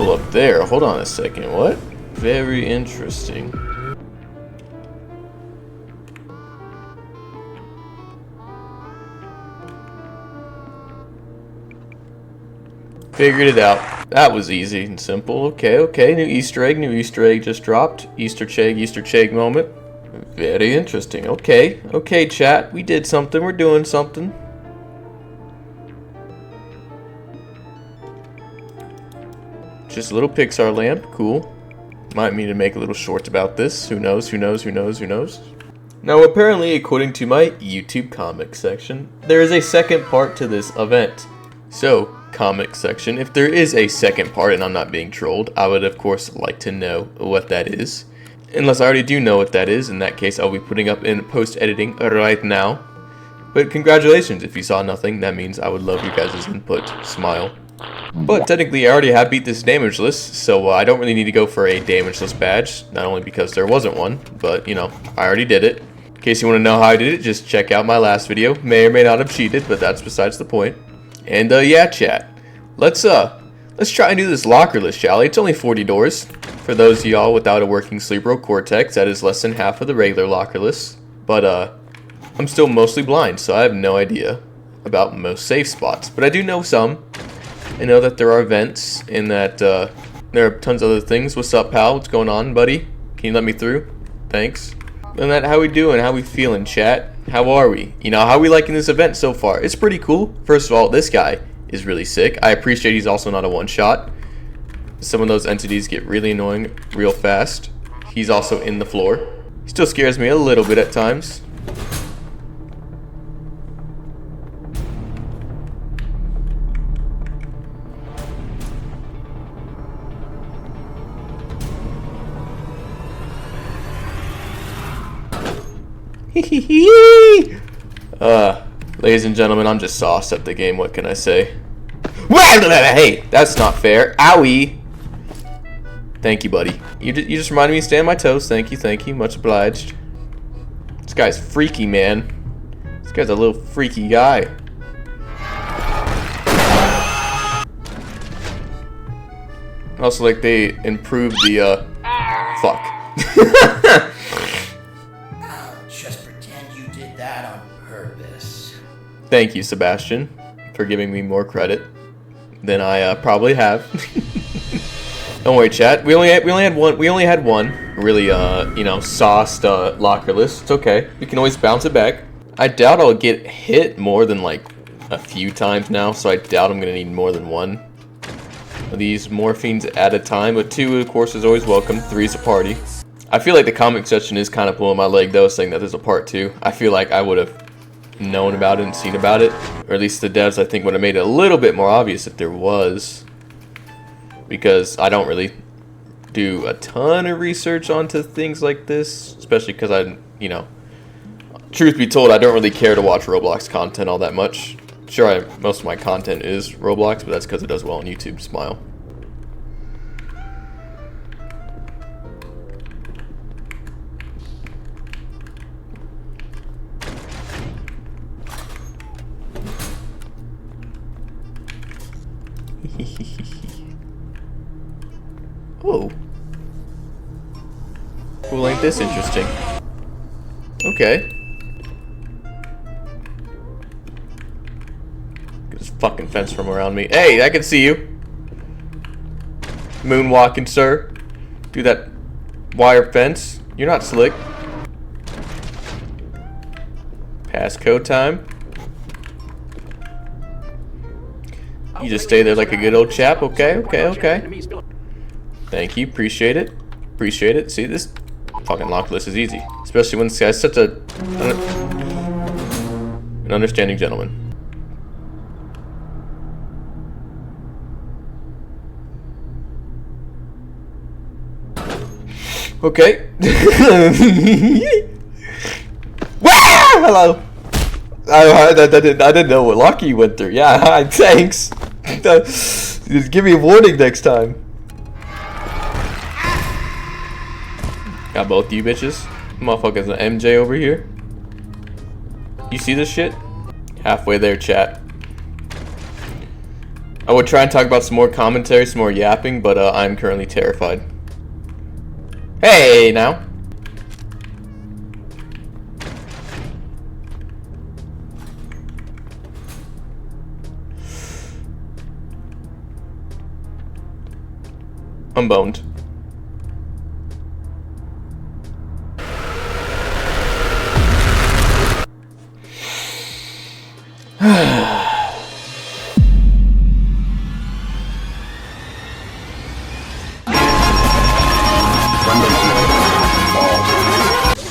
people up there. Hold on a second. What? Very interesting. Figured it out. That was easy and simple. Okay, okay. New Easter egg just dropped. Easter egg moment. Very interesting. Okay, okay, chat. We did something. We're doing something. Just a little Pixar lamp. Cool. Might need to make a little short about this. Who knows? Who knows? Who knows? Who knows? Now, apparently, according to my YouTube comic section, there is a second part to this event. So, comic section, if there is a second part and I'm not being trolled, I would of course like to know what that is. Unless I already do know what that is, in that case I'll be putting up in post-editing right now. But congratulations, if you saw nothing, that means I would love your guys' input. Smile. But technically I already have beat this damage list, so I don't really need to go for a damage list badge, not only because there wasn't one, but you know, I already did it. In case you want to know how I did it, just check out my last video. May or may not have cheated, but that's besides the point. And yeah, chat. Let's try and do this lockerless, shall we? It's only 40 doors. For those of y'all without a working Cerebro Cortex, that is less than half of the regular lockerless. But I'm still mostly blind, so I have no idea about most safe spots. But I do know some. I know that there are vents, and that there are tons of other things. What's up, pal? What's going on, buddy? Can you let me through? Thanks. And that, how we doing? How we feeling, chat? How are we? You know, how are we liking this event so far? It's pretty cool. First of all, this guy is really sick. I appreciate he's also not a one-shot. Some of those entities get really annoying real fast. He's also in the floor. He still scares me a little bit at times. Ladies and gentlemen, I'm just sauced at the game. What can I say? Hey, that's not fair. Owie. Thank you, buddy. You just reminded me to stay on my toes. Thank you. Much obliged. This guy's freaky, man. This guy's a little freaky guy. Also, like, they improved the, fuck. Just pretend you did that on purpose. Thank you, Sebastian, for giving me more credit than I probably have. Don't worry, chat. We only had one really you know, sauced lockerless. It's okay. We can always bounce it back. I doubt I'll get hit more than like a few times now, so I doubt I'm gonna need more than one of these morphines at a time. But 2, of course, is always welcome. 3's a party. I feel like the comic section is kind of pulling my leg though, saying that there's a part 2. I feel like I would have known about it and seen about it, or at least the devs I think would have made it a little bit more obvious if there was, because I don't really do a ton of research onto things like this, especially because I, you know, truth be told, I don't really care to watch Roblox content all that much. Sure, most of my content is Roblox, but that's because it does well on YouTube. Smile. Oh. Well, ain't this interesting? Okay. Get this fucking fence from around me. Hey, I can see you. Moonwalking, sir. Do that wire fence. You're not slick. Passcode time. You just stay there like a good old chap. Okay. Thank you. Appreciate it. See, this fucking lockless is easy. Especially when this guy's such an understanding gentleman. Okay. Hello. I didn't know what locker you went through. Yeah, hi, thanks. Just give me a warning next time. Got both you bitches. Motherfucker's an MJ over here. You see this shit? Halfway there, chat. I would try and talk about some more commentary, some more yapping, but I'm currently terrified. Hey, now. I'm boned.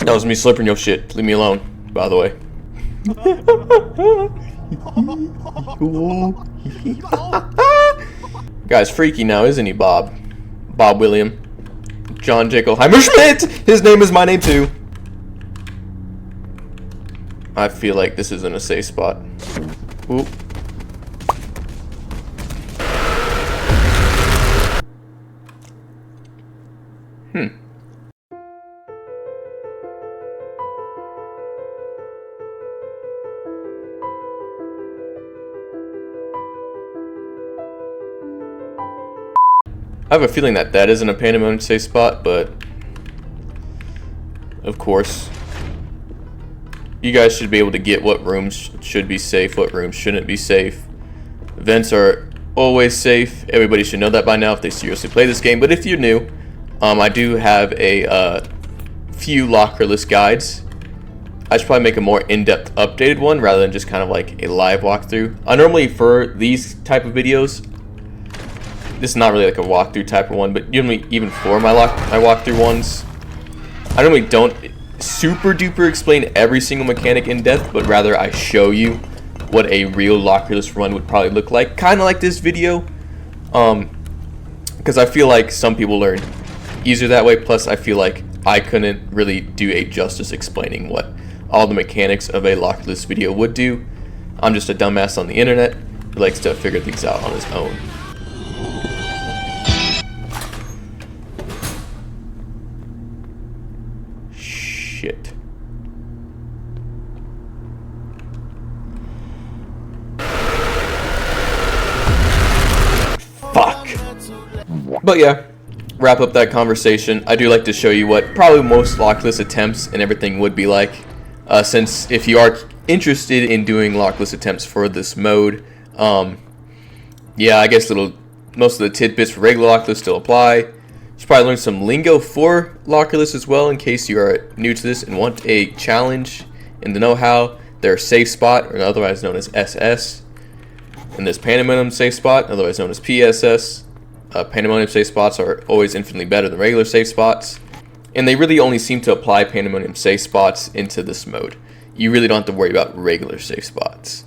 That was me slurping your shit. Leave me alone, by the way. Guy's freaky now, isn't he, Bob? Bob William. John Jekyllheimer Schmidt! His name is my name too. I feel like this isn't a safe spot. Oop. I have a feeling that that isn't a pandemonium safe spot, but of course, you guys should be able to get what rooms should be safe, what rooms shouldn't be safe. Vents are always safe. Everybody should know that by now if they seriously play this game. But if you're new, I do have a few lockerless guides. I should probably make a more in-depth updated one rather than just kind of like a live walkthrough. Normally for these type of videos, this is not really like a walkthrough type of one, but usually even for my walkthrough ones, I normally don't super duper explain every single mechanic in depth, but rather I show you what a real lockerless run would probably look like, kind of like this video, because I feel like some people learn easier that way. Plus I feel like I couldn't really do a justice explaining what all the mechanics of a lockerless video would do. I'm just a dumbass on the internet who likes to figure things out on his own. Shit. Fuck. But yeah, wrap up that conversation. I do like to show you what probably most lockless attempts and everything would be like. Since if you are interested in doing lockless attempts for this mode, yeah, I guess most of the tidbits for regular lockless still apply. You should probably learn some lingo for lockerless as well in case you are new to this and want a challenge in the know-how. There's safe spot, or otherwise known as SS, and there's pandemonium safe spot, otherwise known as PSS. Pandemonium safe spots are always infinitely better than regular safe spots, and they really only seem to apply pandemonium safe spots into this mode. You really don't have to worry about regular safe spots.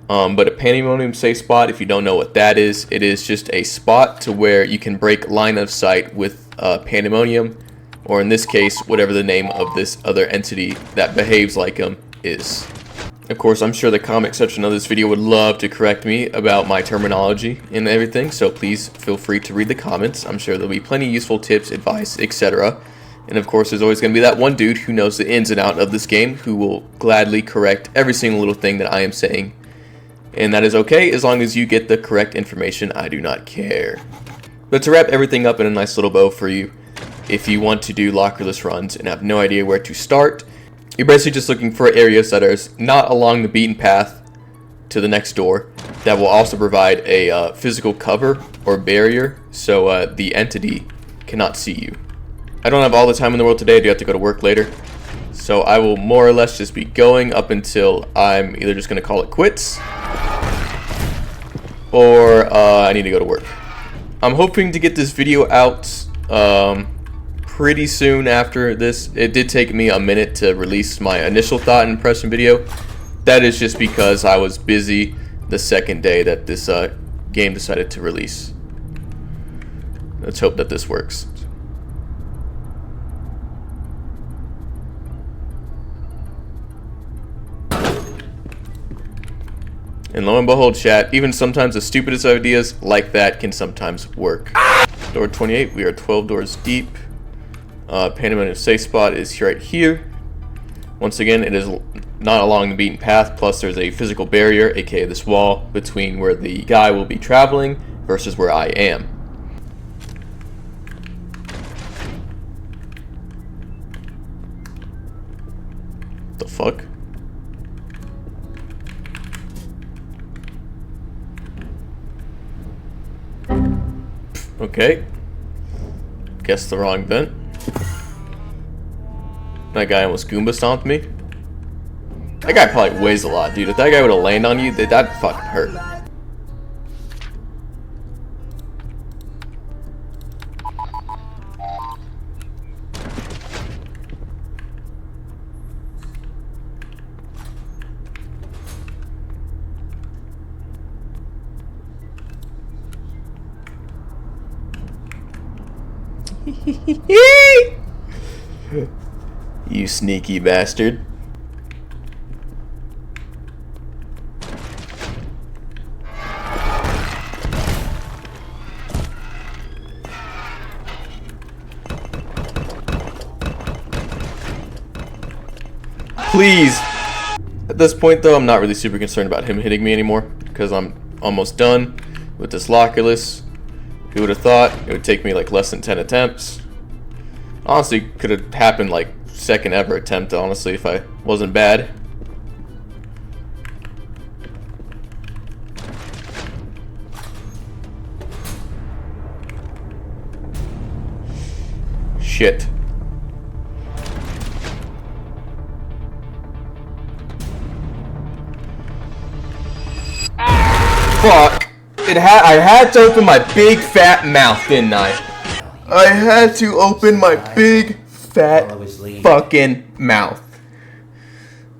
But a pandemonium safe spot, if you don't know what that is, it is just a spot to where you can break line of sight with pandemonium, or in this case, whatever the name of this other entity that behaves like him is. Of course, I'm sure the comment section of this video would love to correct me about my terminology and everything, so please feel free to read the comments. I'm sure there'll be plenty of useful tips, advice, etc. And of course, there's always going to be that one dude who knows the ins and outs of this game who will gladly correct every single little thing that I am saying. And that is okay as long as you get the correct information. I do not care. But to wrap everything up in a nice little bow for you, if you want to do lockerless runs and have no idea where to start, you're basically just looking for areas that are not along the beaten path to the next door that will also provide a physical cover or barrier so the entity cannot see you. I don't have all the time in the world today. I do have to go to work later. So I will more or less just be going up until I'm either just going to call it quits or I need to go to work. I'm hoping to get this video out pretty soon after this. It did take me a minute to release my initial thought and impression video. That is just because I was busy the second day that this game decided to release. Let's hope that this works. And lo and behold, chat, even sometimes the stupidest ideas like that can sometimes work. Door 28, we are 12 doors deep. Pandemonium safe spot is right here. Once again, it is not along the beaten path, plus there's a physical barrier, aka this wall, between where the guy will be traveling versus where I am. The fuck? Okay. Guessed the wrong vent. That guy almost Goomba stomped me. That guy probably weighs a lot, dude. If that guy would have landed on you, that'd fucking hurt. You sneaky bastard. Please. At this point though, I'm not really super concerned about him hitting me anymore because I'm almost done with this lockerless. Who would have thought it would take me like less than 10 attempts? Honestly, could have happened like second ever attempt, honestly, if I wasn't bad. Shit. Fuck. I had to open my big fat mouth, didn't I? I had to open my big fat fucking mouth.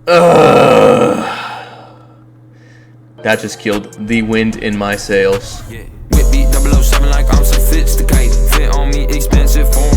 That just killed the wind in my sails. Whip beat 007 like I'm sophisticated. Fit on me expensive for